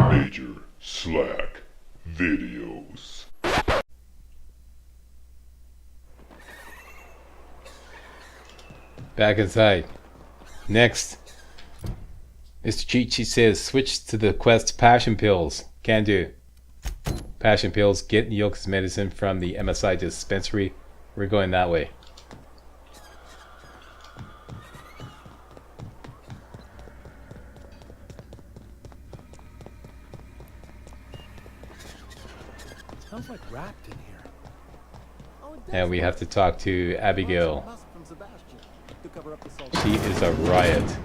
MajorSlackVideos. Back inside. Next. Mr. Cheat Sheet says switch to the quest passion pills. Can do. Passion pills, get Nyoka's medicine from the MSI dispensary. We're going that way. Smells like wrapped in here. And we have to talk to Abigail. She is a riot.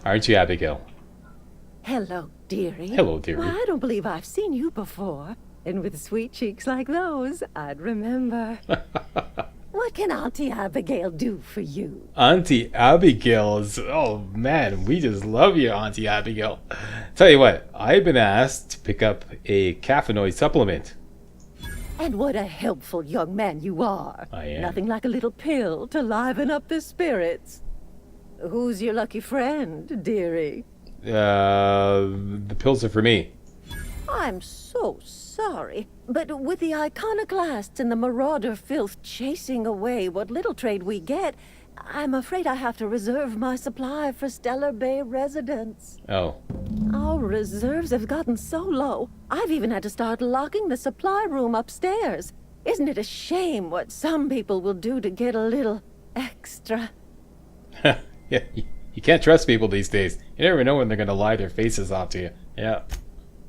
Aren't you, Abigail? Hello, dearie. Hello, dearie. Why, I don't believe I've seen you before. And with sweet cheeks like those, I'd remember. What can Auntie Abigail do for you? Auntie Abigail is... Oh, man, we just love you, Auntie Abigail. Tell you what, I've been asked to pick up a caffeinoid supplement. And what a helpful young man you are. I am. Nothing like a little pill to liven up the spirits. Who's your lucky friend, dearie? The pills are for me. I'm so sorry, but with the iconoclasts and the marauder filth chasing away what little trade we get, I'm afraid I have to reserve my supply for Stellar Bay residents. Oh. Our reserves have gotten so low, I've even had to start locking the supply room upstairs. Isn't it a shame what some people will do to get a little extra? Yeah, you can't trust people these days. You never know when they're gonna lie their faces off to you. Yeah.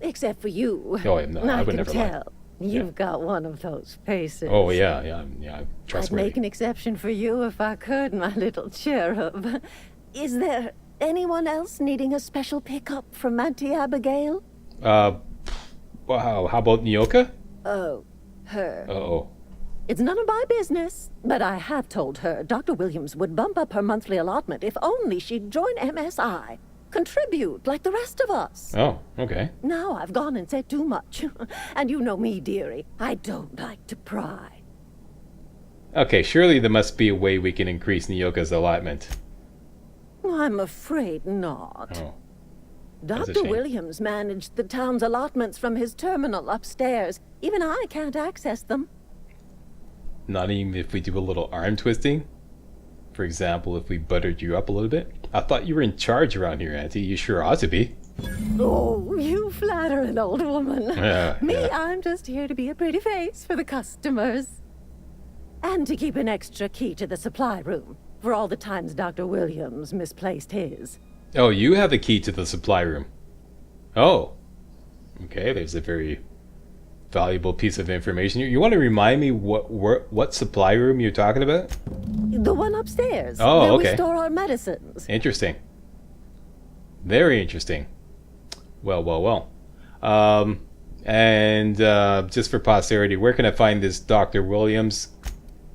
Except for you. Oh, no, I would never lie. tell. You've got one of those faces. Oh, yeah, I'd trustworthy. make an exception for you if I could, my little cherub. Is there anyone else needing a special pickup from Auntie Abigail? Wow, how about Nyoka? Oh, her. Uh-oh. It's none of my business, but I have told her Dr. Williams would bump up her monthly allotment if only she'd join MSI. Contribute like the rest of us. Oh, okay. Now I've gone and said too much. And you know me, dearie. I don't like to pry. Okay, surely there must be a way we can increase Nyoka's allotment. I'm afraid not. Oh. That's a Dr. shame. Williams managed the town's allotments from his terminal upstairs. Even I can't access them. Not even if we do a little arm twisting? For example, if we buttered you up a little bit? I thought you were in charge around here, Auntie. You sure ought to be. Oh, you flatter an old woman. Me, Yeah. I'm just here to be a pretty face for the customers. And to keep an extra key to the supply room for all the times Dr. Williams misplaced his. Oh, you have the key to the supply room. Oh. Okay, there's a very valuable piece of information. You want to remind me what supply room you're talking about? The one upstairs. Oh, where okay. we store our medicines. Interesting. Very interesting. Well. Just for posterity, where can I find this Dr. Williams?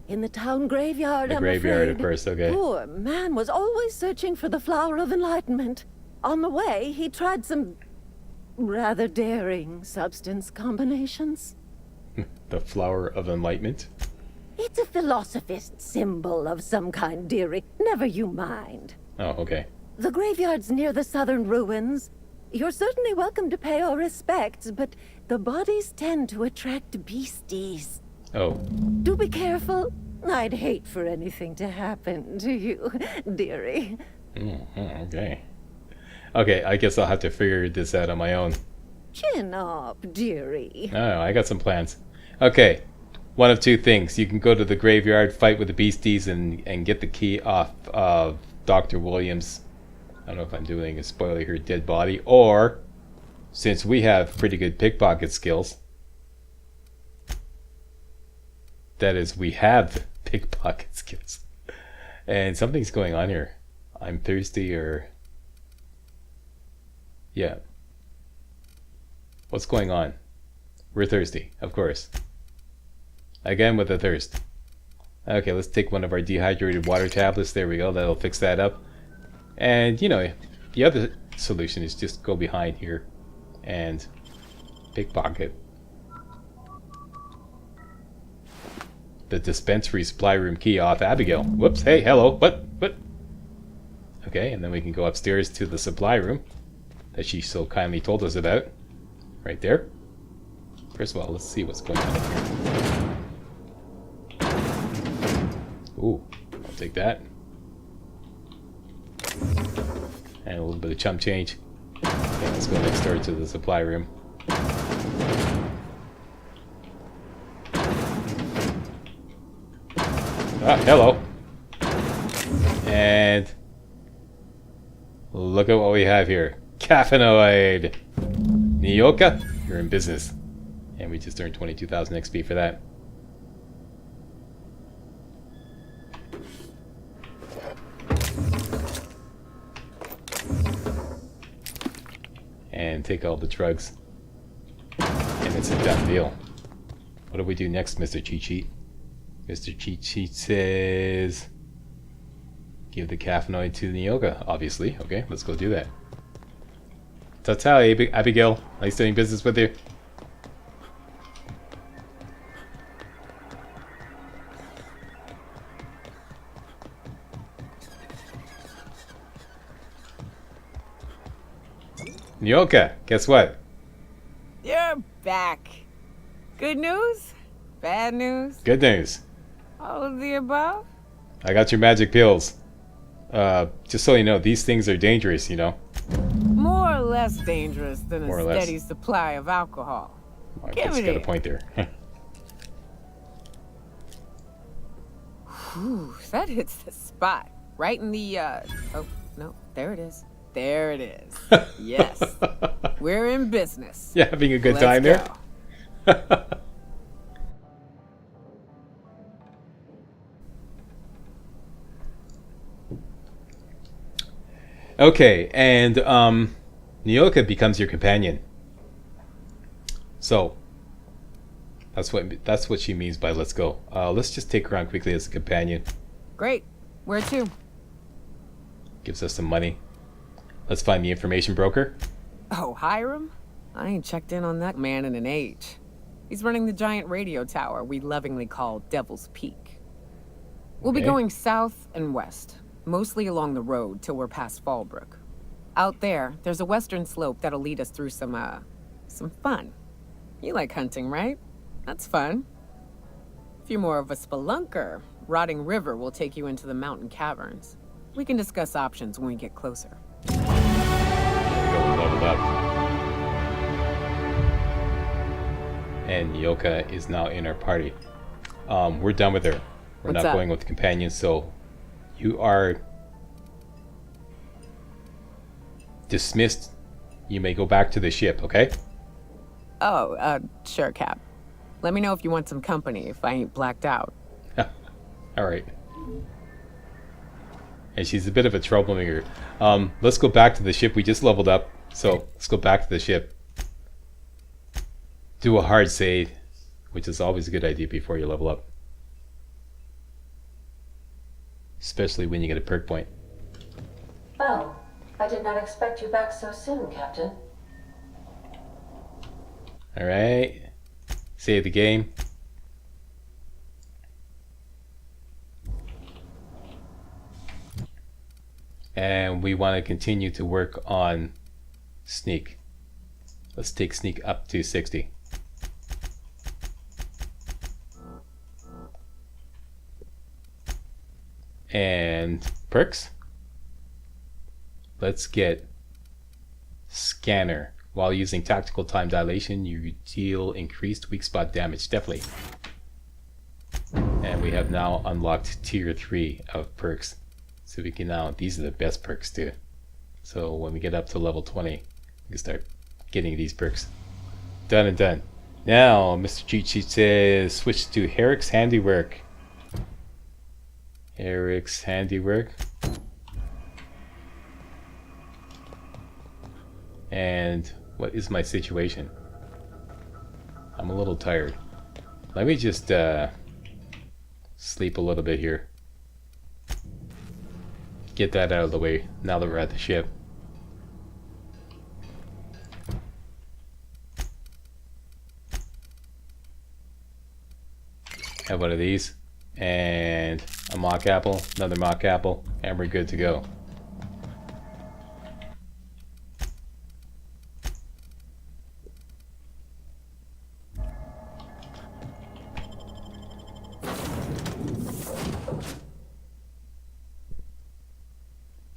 In the town graveyard, The I'm graveyard, afraid. of course, okay. Poor man was always searching for the flower of enlightenment. On the way, he tried some rather daring substance combinations. The flower of enlightenment? It's a philosophist symbol of some kind, dearie. Never you mind. Oh, okay. The graveyard's near the southern ruins. You're certainly welcome to pay our respects, but the bodies tend to attract beasties. Oh. Do be careful. I'd hate for anything to happen to you, dearie. Okay. Okay, I guess I'll have to figure this out on my own. Chin up, dearie. Oh, I got some plans. Okay. One of two things. You can go to the graveyard, fight with the beasties, and get the key off of Dr. Williams. I don't know if I'm doing a spoiler here, dead body. Or, since we have pretty good pickpocket skills, that is, we have pickpocket skills. And something's going on here. I'm thirsty, or... Yeah. What's going on? We're thirsty, of course. Again with the thirst. Okay, let's take one of our dehydrated water tablets. There we go, that'll fix that up. And, you know, the other solution is just go behind here and pickpocket the dispensary supply room key off Abigail. Whoops, hey, hello, what? Okay, and then we can go upstairs to the supply room. that she so kindly told us about. Right there. First of all, let's see what's going on here. Ooh, I'll take that. And a little bit of chump change. Okay, let's go next door to the supply room. Ah, hello. And look at what we have here. Caffeinoid. Nyoka, you're in business. And we just earned 22,000 XP for that. And take all the drugs. And it's a done deal. What do we do next, Mr. Cheat Sheet? Mr. Cheat Sheet says... give the caffeinoid to Nyoka, obviously. Okay, let's go do that. Ta-ta, Abigail. Nice doing business with you. Nyoka, guess what? You're back. Good news? Bad news? Good news. All of the above? I got your magic pills. Just so you know, these things are dangerous, you know. More or less dangerous than More a or less. steady supply of alcohol. I Give guess it you got a here. point there. Whew, that hits the spot. Right in the, oh, no, there it is. There it is. Yes. We're in business. Yeah, having a good Let's time there. go. Okay, and Nyoka becomes your companion. So that's what she means by let's go. Let's just take her on quickly as a companion. Great. Where to? Gives us some money. Let's find the information broker. Oh, Hiram? I ain't checked in on that man in an age. He's running the giant radio tower we lovingly call Devil's Peak. We'll be Okay. going south and west, mostly along the road till we're past Fallbrook. Out there, there's a western slope that'll lead us through some fun. You like hunting, right? That's fun. If you're more of a spelunker, Rotting River will take you into the mountain caverns. We can discuss options when we get closer. There we go, we leveled up. And Nyoka is now in our party. We're done with her. We're What's not up? going with the companions, so you are dismissed. You may go back to the ship, okay? Oh, sure, Cap. Let me know if you want some company if I ain't blacked out. Alright. And she's a bit of a troublemaker. Let's go back to the ship. We just leveled up, so let's go back to the ship. Do a hard save, which is always a good idea before you level up. Especially when you get a perk point. Oh, I did not expect you back so soon, Captain. Alright. Save the game. And we want to continue to work on sneak. Let's take sneak up to 60. And perks. Let's get scanner. While using tactical time dilation, you deal increased weak spot damage. Definitely. And we have now unlocked tier 3 of perks. So we can now, these are the best perks too. So when we get up to level 20, we can start getting these perks. Done and done. Now, Mr. Cheat Sheet says, switch to Herrick's Handiwork. Herrick's Handiwork. And what is my situation? I'm a little tired. Let me just sleep a little bit here. Get that out of the way now that we're at the ship. Have one of these. And a mock apple, another mock apple, and we're good to go.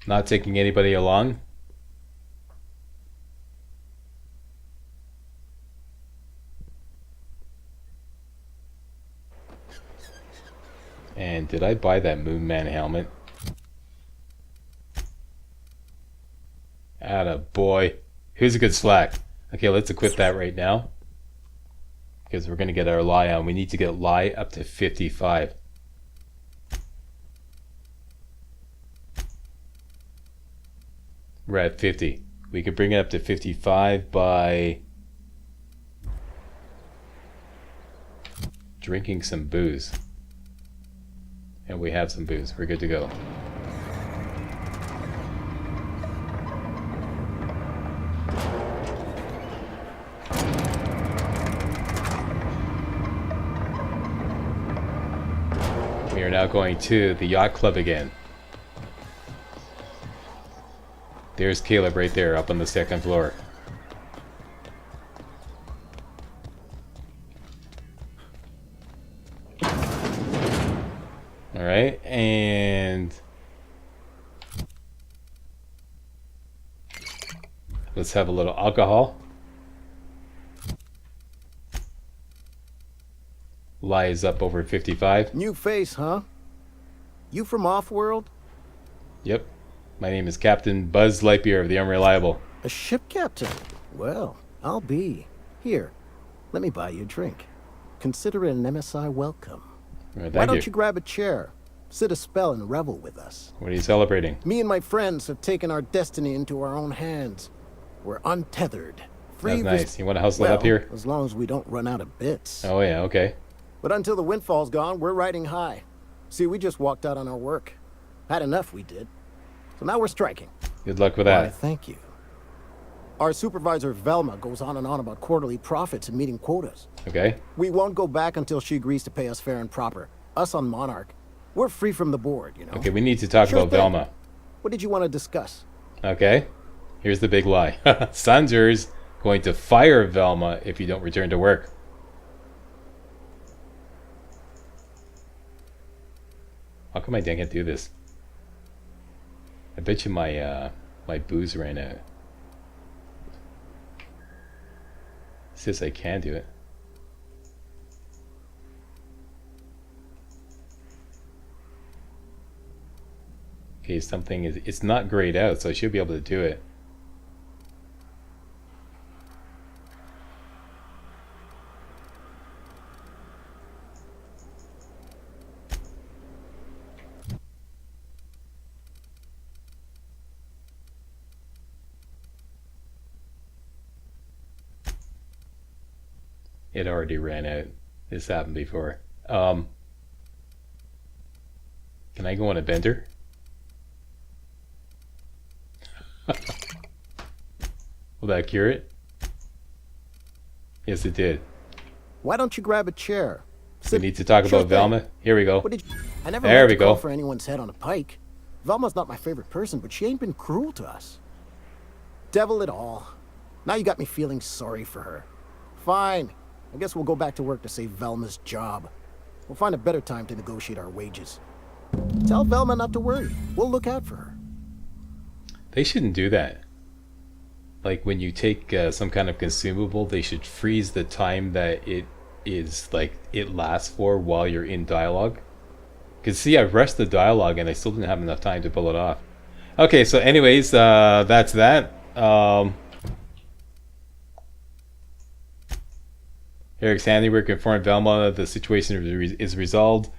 Not taking anybody along. And did I buy that Moon Man helmet? Atta boy. Here's a good slack. Okay, let's equip that right now. Because we're going to get our lie on. We need to get lie up to 55. We're at 50. We could bring it up to 55 by drinking some booze. And we have some booze. We're good to go. We are now going to the yacht club again. There's Caleb right there up on the second floor. Alright, and let's have a little alcohol. Lie is up over 55. New face, huh? You from Off-World? Yep. My name is Captain Buzz Lightyear of the Unreliable. A ship captain? Well, I'll be. Here, let me buy you a drink. Consider it an MSI welcome. Right, Why don't you grab a chair, sit a spell, and revel with us? What are you celebrating? Me and my friends have taken our destiny into our own hands. We're untethered. That's nice. You want to hustle well, it up here? as long as we don't run out of bits. Oh yeah, okay. But until the windfall's gone, we're riding high. See, we just walked out on our work. Had enough, we did. So now we're striking. Good luck with Why, that. thank you. Our supervisor, Velma, goes on and on about quarterly profits and meeting quotas. Okay. We won't go back until she agrees to pay us fair and proper. Us on Monarch. We're free from the board, you know. Okay, we need to talk Sure about thing. Velma. What did you want to discuss? Okay. Here's the big lie. Sanzer's going to fire Velma if you don't return to work. How come I didn't do this? I bet you my my booze ran out. It says I can do it. Okay, something is, it's not grayed out, so I should be able to do it. It already ran out. This happened before. Can I go on a bender? Will that cure it? Yes, it did. Why don't you grab a chair? We need to talk Sure about thing. Velma. Here we go. What did you... I never There meant we to call go. for anyone's head on a pike. Velma's not my favorite person, but she ain't been cruel to us. Devil it all. Now you got me feeling sorry for her. Fine. I guess we'll go back to work to save Velma's job. We'll find a better time to negotiate our wages. Tell Velma not to worry. We'll look out for her. They shouldn't do that. Like when you take some kind of consumable, they should freeze the time that it is, like, it lasts for while you're in dialogue. Because see, I've rushed the dialogue and I still didn't have enough time to pull it off. Okay, so anyways, that's that. Eric's handiwork informed Velma the situation is resolved.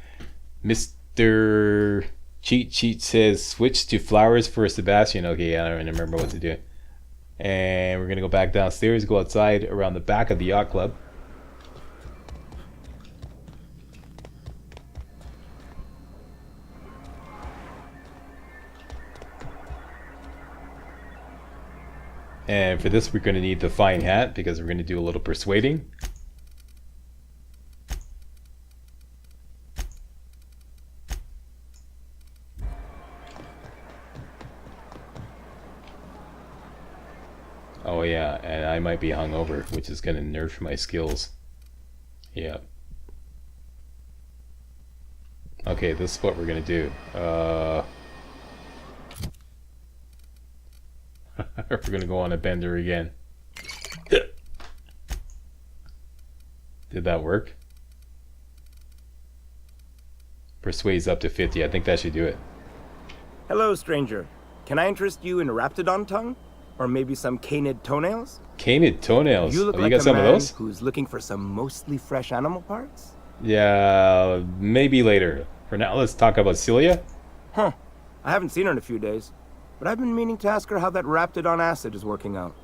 Mr. Cheat Sheet says switch to flowers for Sebastian. Okay, I don't remember what to do. And we're gonna go back downstairs, go outside around the back of the yacht club. And for this, we're going to need the fine hat because we're going to do a little persuading. Oh yeah, and I might be hungover, which is going to nerf my skills. Yeah. Okay, this is what we're going to do. We're gonna go on a bender again. Did that work? Persuades up to 50. I think that should do it. Hello, stranger. Can I interest you in a raptidon tongue? Or maybe some canid toenails? Canid toenails. You look Oh, like you got a some man of those? who's looking for some mostly fresh animal parts? Yeah, maybe later. For now, let's talk about Celia. Huh. I haven't seen her in a few days, but I've been meaning to ask her how that raptidon acid is working out.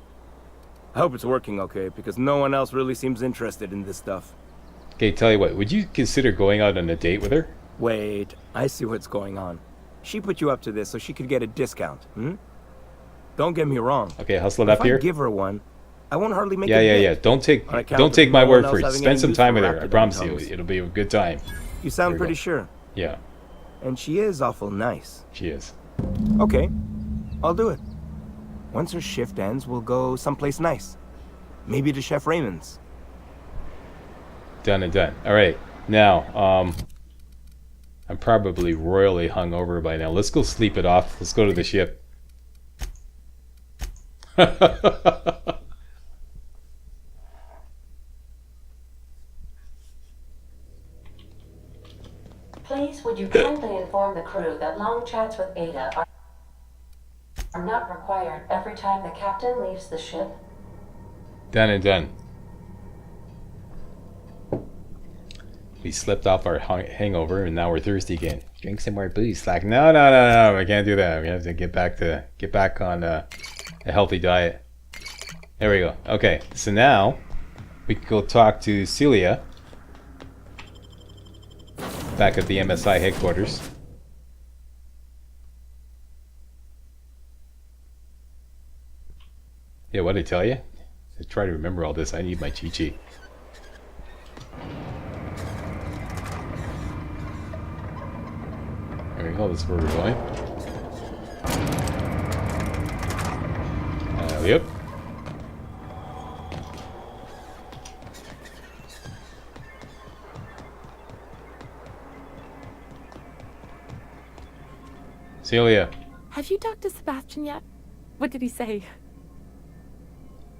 I hope it's working okay, because no one else really seems interested in this stuff. Okay, tell you what, would you consider going out on a date with her? Wait, I see what's going on. She put you up to this so she could get a discount, hmm? Don't get me wrong. Okay, hustle it If up here. I give her one, I won't hardly make Yeah, a yeah, bit. yeah. Don't take On account of my no word one for else it. having Spend any some use time for with her. I raptidon promise you, tongues. it'll be a good time. You sound There we pretty go. sure. Yeah, And she is awful nice. she is. Okay, I'll do it. Once her shift ends, we'll go someplace nice. Maybe to Chef Raymond's. Done and done. All right, now I'm probably royally hungover by now. Let's go sleep it off. Let's go to the ship. Please, would you kindly inform the crew that long chats with Ada are not required every time the captain leaves the ship? Done and done. We slept off our hangover and now we're thirsty again. Drink some more booze, Slack. No, no, no, no. I can't do that. We have to get back on a healthy diet. There we go. Okay, so now we can go talk to Celia back at the MSI headquarters. Yeah, what did I tell you? I try to remember all this. I need my cheat sheet. There we go. This is where we're going. Yep. Celia. Have you talked to Sebastian yet? What did he say?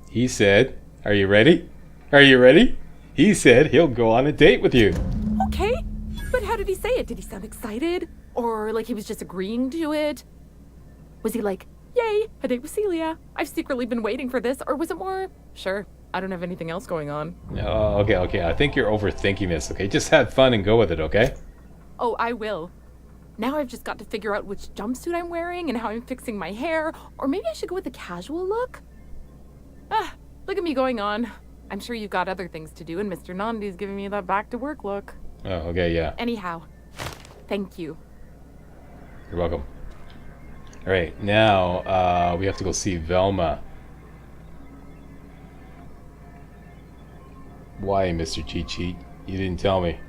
He said, are you ready? Are you ready? He said he'll go on a date with you. Okay, but how did he say it? Did he sound excited? Or like he was just agreeing to it? Was he like, yay, a date with Celia? I've secretly been waiting for this. Or was it more, sure, I don't have anything else going on? Oh, okay, okay. I think you're overthinking this, okay? Just have fun and go with it, okay? Oh, I will. Now I've just got to figure out which jumpsuit I'm wearing and how I'm fixing my hair. Or maybe I should go with a casual look? Ah, look at me going on. I'm sure you've got other things to do, and Mr. Nandi's giving me that back-to-work look. Oh, okay, yeah. Anyhow, thank you. You're welcome. Alright, now we have to go see Velma. Why, Mr. Cheat Sheet? You didn't tell me.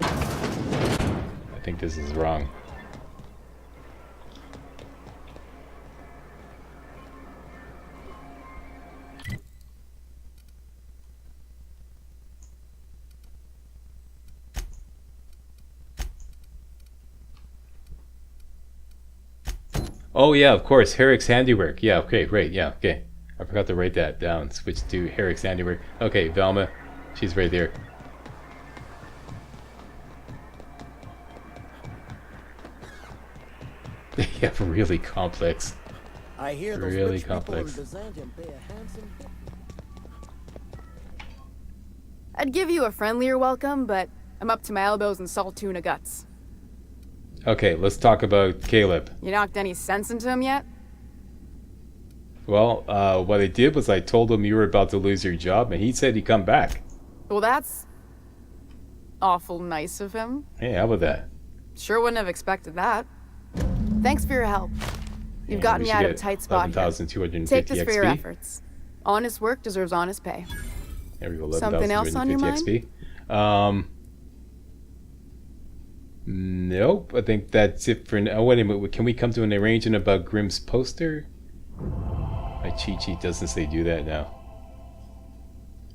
I think this is wrong. Oh yeah, of course, Herrick's handiwork. Yeah, okay, great, yeah, okay. I forgot to write that down. Switch to Herrick's handiwork. Okay, Velma, she's right there. Yeah, really complex. I hear those Really rich complex. people in Byzantium pay a handsome bit. I'd give you a friendlier welcome, but I'm up to my elbows in salt tuna guts. Okay, let's talk about Caleb. You knocked any sense into him yet? Well, what I did was I told him you were about to lose your job, and he said he'd come back. Well, that's awful nice of him. Hey, how about that? Sure wouldn't have expected that. Thanks for your help. You've And gotten we me should out of a get tight spot here. 11,250 Take this for your XP. efforts. Honest work deserves honest pay. There we go, Something else on your 11,250 XP. Nope, I think that's it for now. Oh, wait a minute, can we come to an arrangement about Grimm's poster? My cheat sheet doesn't say do that now.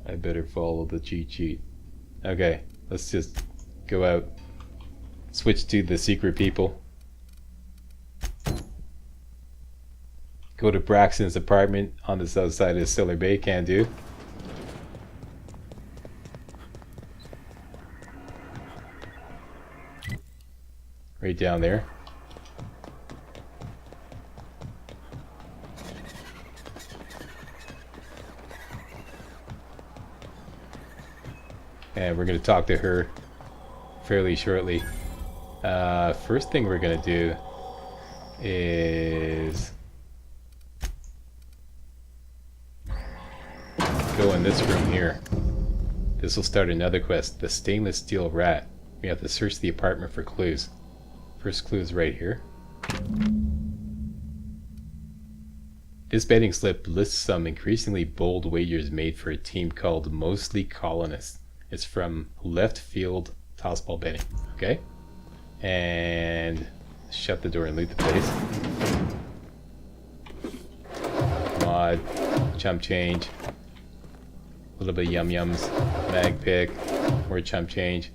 I better follow the cheat sheet. Okay, let's just Go out. Switch to the secret people. Go to Braxton's apartment on the south side of Silver Bay. Can do. Right down there. And we're going to talk to her fairly shortly. First thing we're going to do is go in this room here. This will start another quest. The stainless steel rat. We have to search the apartment for clues. First clue is right here. This betting slip lists some increasingly bold wagers made for a team called Mostly Colonists. It's from left field tossball betting. Okay? And shut the door and loot the place. Mod, chump change, a little bit of yum yums, mag pick, more chump change.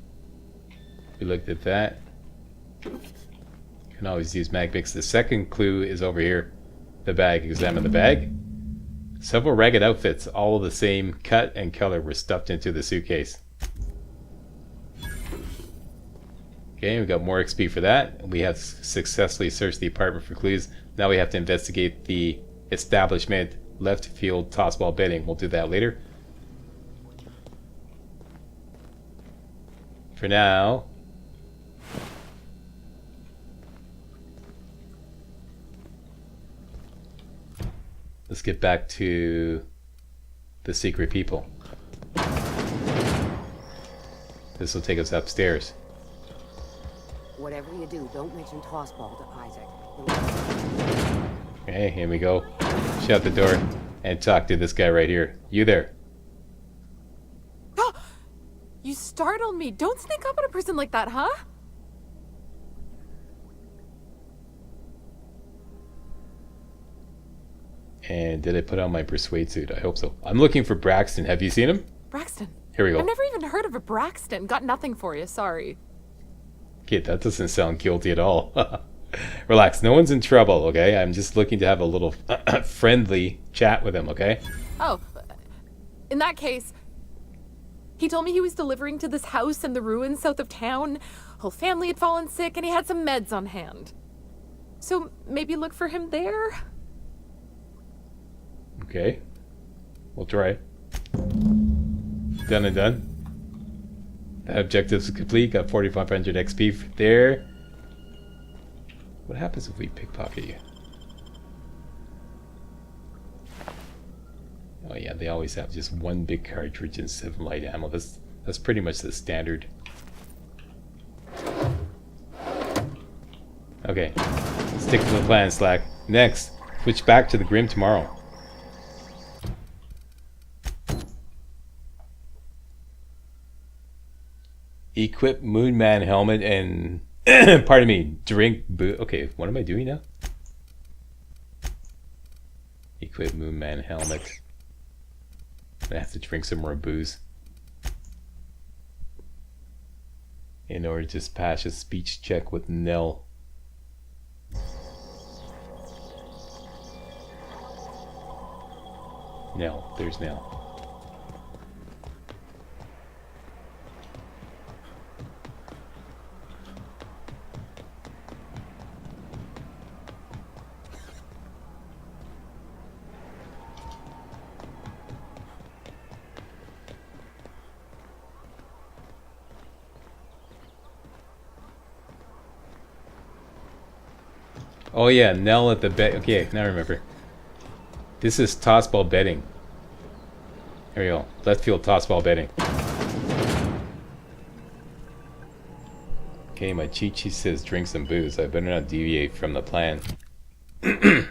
We looked at that. Can always use mag picks. The second clue is over here. The bag. Examine the bag. Several ragged outfits, all of the same cut and color, were stuffed into the suitcase. Okay, we got more XP for that. We have successfully searched the apartment for clues. Now we have to investigate the establishment left field tossball betting. We'll do that later. For now, let's get back to the secret people. This will take us upstairs. Whatever you do, don't mention tossball to Isaac. Okay, here we go. Shut the door and talk to this guy right here. You there? You startled me. Don't sneak up on a person like that, huh? And did I put on my persuade suit? I hope so. I'm looking for Braxton. Have you seen him? Braxton. Here we go. I've never even heard of a Braxton. Got nothing for you, sorry. Kid, that doesn't sound guilty at all. Relax, no one's in trouble, okay? I'm just looking to have a little friendly chat with him, okay? Oh, in that case, he told me he was delivering to this house in the ruins south of town. Whole family had fallen sick and he had some meds on hand. So maybe look for him there? Okay. We'll try. Done and done. That objective's complete. Got 4,500 XP there. What happens if we pickpocket you? Oh yeah, they always have just one big cartridge and 7 light ammo. That's pretty much the standard. Okay, stick to the plan, Slack. Next, switch back to the Grim tomorrow. Equip Moonman helmet and pardon me, drink boo. Okay, what am I doing now? Equip Moonman helmet. I have to drink some more booze in order to pass a speech check with Nell. Nell, there's Nell. Oh yeah, Nell at the bet. Okay, now I remember. This is tossball betting. There we go. Left field tossball betting. Okay, my cheat sheet says drink some booze. I better not deviate from the plan. Do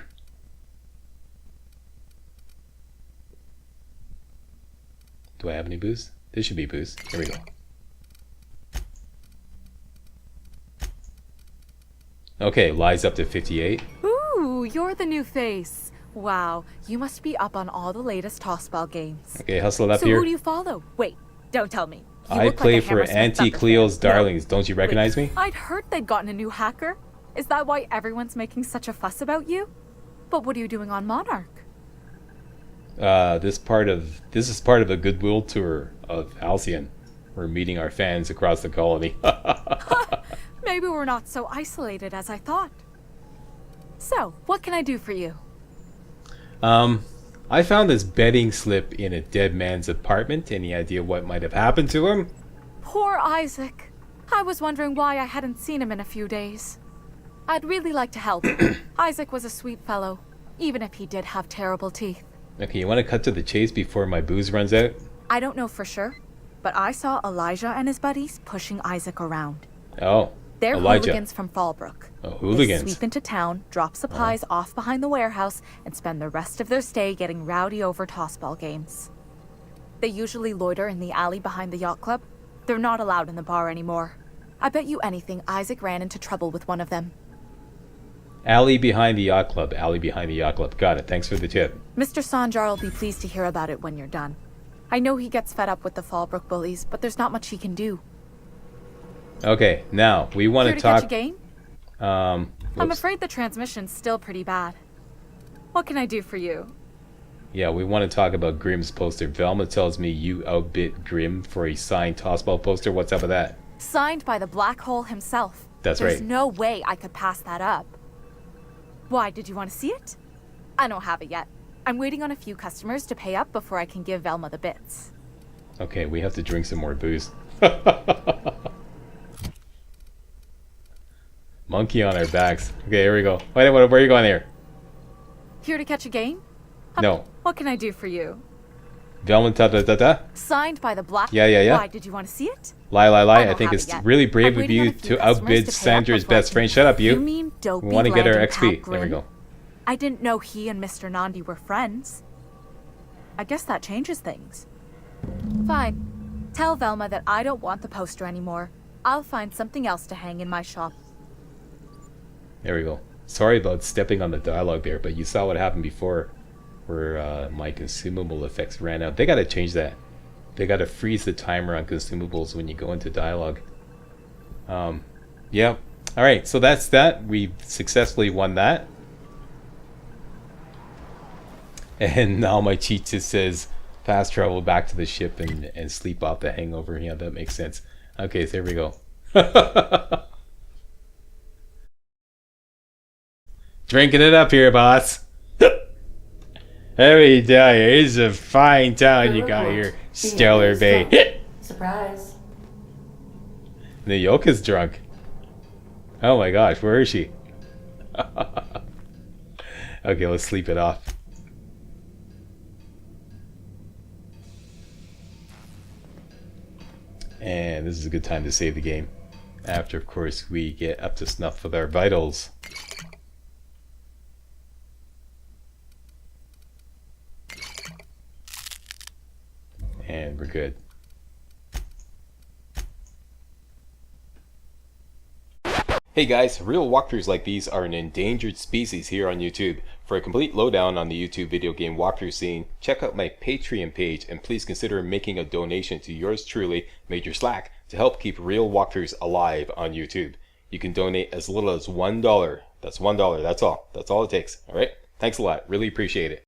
I have any booze? This should be booze. Here we go. Okay, lies up to 58. Ooh, you're the new face. Wow, you must be up on all the latest tossball games. Okay, hustle it up so here. who do you follow? Wait, don't tell me. I look play like a for Hammersmith Auntie Thunder Cleo's fan. Darlings. Don't you recognize me? I'd heard they'd gotten a new hacker. Is that why everyone's making such a fuss about you? But what are you doing on Monarch? This is part of a goodwill tour of Halcyon. We're meeting our fans across the colony. Maybe we're not so isolated as I thought. So, what can I do for you? I found this betting slip in a dead man's apartment. Any idea what might have happened to him? Poor Isaac. I was wondering why I hadn't seen him in a few days. I'd really like to help. Isaac was a sweet fellow, even if he did have terrible teeth. Okay, you want to cut to the chase before my booze runs out? I don't know for sure, but I saw Elijah and his buddies pushing Isaac around. Oh, They're Elijah. hooligans from Fallbrook. Oh, hooligans. They sweep into town, drop supplies off behind the warehouse, and spend the rest of their stay getting rowdy over tossball games. They usually loiter in the alley behind the yacht club. They're not allowed in the bar anymore. I bet you anything Isaac ran into trouble with one of them. Alley behind the yacht club. Alley behind the yacht club. Got it. Thanks for the tip. Mr. Sanjar will be pleased to hear about it when you're done. I know he gets fed up with the Fallbrook bullies, but there's not much he can do. Okay, now we want Here to to catch talk. a game? I'm afraid the transmission's still pretty bad. What can I do for you? Yeah, we want to talk about Grimm's poster. Velma tells me you outbid Grimm for a signed tossball poster. What's up with that? Signed by the Black Hole himself. That's There's right. no way I could pass that up. Why, did you want to see it? I don't have it yet. I'm waiting on a few customers to pay up before I can give Velma the bits. Okay, we have to drink some more booze. Monkey on our backs. Okay, here we go. Wait, where are you going here? Here to catch a game? No. What can I do for you? Velma ta-ta-ta-ta? Signed by the Black... Yeah. Why, did you want to see it? Lie. I don't think have it's it yet. really brave I'm of waiting on you a few to customers outbid to pay up Sandra's before I best can- friend. Shut up, you. You mean Dopey We want to get our Landon XP. Pat There we Grimm? go. I didn't know he and Mr. Nandi were friends. I guess that changes things. Fine. Tell Velma that I don't want the poster anymore. I'll find something else to hang in my shop. There we go. Sorry about stepping on the dialogue there, but you saw what happened before where my consumable effects ran out. They gotta change that. They gotta freeze the timer on consumables when you go into dialogue. Yeah. Alright, so that's that. We've successfully won that. And now my cheat just says fast travel back to the ship and sleep off the hangover. Yeah, that makes sense. Okay, so there we go. Drinking it up here, boss. Let me tell you, it's a fine town you got here, Stellar Bay. Surprise. Nyoka's drunk. Oh my gosh, where is she? Okay, let's sleep it off. And this is a good time to save the game. After, of course, we get up to snuff with our vitals. And we're good. Hey guys, real walkthroughs like these are an endangered species here on YouTube. For a complete lowdown on the YouTube video game walkthrough scene, check out my Patreon page and please consider making a donation to yours truly, Major Slack, to help keep real walkthroughs alive on YouTube. You can donate as little as $1. That's $1, that's all. That's all it takes, alright? Thanks a lot, really appreciate it.